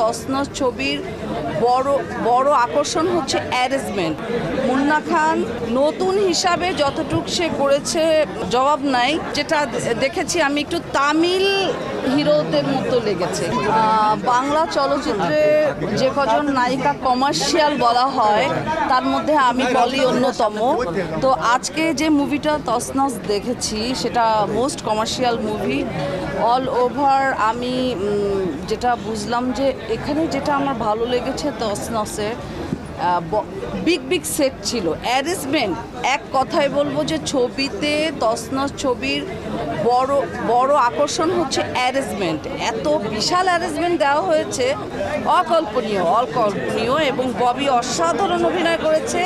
তসনস ছবির বড় আকর্ষণ হচ্ছে অ্যারেঞ্জমেন্ট। মুন্না খান নতুন হিসাবে যতটুক সে করেছে জবাব নাই। যেটা দেখেছি আমি একটু তামিল হিরোদের মতো লেগেছে। বাংলা চলচ্চিত্রে যে কজন নায়িকা কমার্শিয়াল বলা হয় তার মধ্যে আমি বলি অন্যতম। তো আজকে যে মুভিটা তসনস দেখেছি সেটা most commercial movie all over. আমি যেটা বুঝলাম যে এখানে যেটা আমার ভালো লেগেছে তসনসে বিগ সেট ছিল, অ্যারেঞ্জমেন্ট। এক কথায় বলবো যে ছবিতে তসনস ছবির বড় আকর্ষণ হচ্ছে অ্যারেঞ্জমেন্ট। এত বিশাল অ্যারেঞ্জমেন্ট দেওয়া হয়েছে, অকল্পনীয়। এবং ববি অসাধারণ অভিনয় করেছে।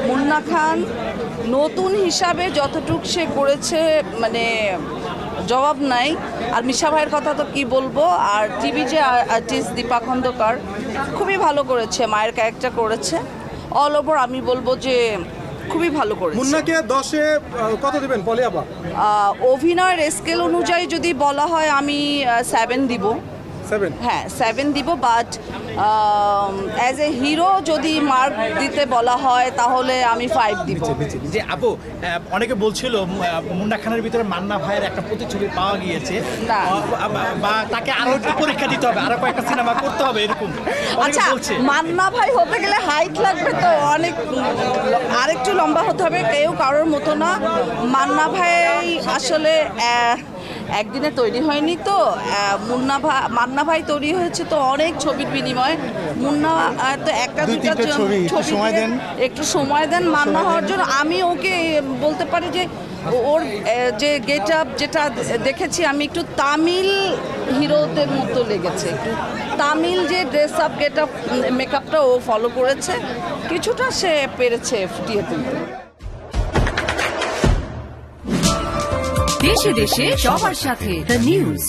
মুন্না খান নতুন হিসাবে যতটুক সে করেছে মানে জবাব নাই। আর মিশা ভাইয়ের কথা তো কি বলবো। আর টিভি যে আর্টিস্ট দীপা খন্দকার খুবই ভালো করেছে, মায়ের ক্যারেক্টার করেছে। অল ওভার আমি বলবো যে খুবই ভালো করেছে। মুন্নাকে 10-এ কত দিবেন পলি আপা? অভিনয়ের স্কেল অনুযায়ী যদি বলা হয় আমি 7 দিব। 7? হ্যাঁ 7 দিব। বাট অ্যাজ এ হিরো যদি মার্ক দিতে বলা হয় তাহলে আমি 5 দিব। যে আপু অনেকে বলছিল মুন্না খানের ভিতরে মান্না ভাইয়ের একটা প্রতিচ্ছবি পাওয়া গিয়েছে, বা তাকে আরো একটু পরীক্ষা দিতে হবে, আরো কয়েকটা সিনেমা করতে হবে এরকম আচ্ছা, মান্না ভাই হতে গেলে হাইট লাগবে তো অনেক, আরেকটু লম্বা হতে হবে। কেউ কারোর মতো না। মান্না আসলে একদিনে তৈরি হয়নি তো। মান্না ভাই তৈরি হয়েছে তো অনেক ছবির বিনিময়ে। মুন্না তো একটা দুটা ছবি একটু সময় দেন মান্না হওয়ার জন্য। আমি ওকে বলতে পারি যে ওর যে গেট আপ যেটা দেখেছি আমি একটু তামিল হিরোদের মতো লেগেছে। একটু তামিল যে ড্রেস আপ গেট আপ মেকআপটা ও ফলো করেছে, কিছুটা সে পেরেছে ফুটিয়ে তুলতে। দেশে দেশে সবার সাথে দ্য নিউজ।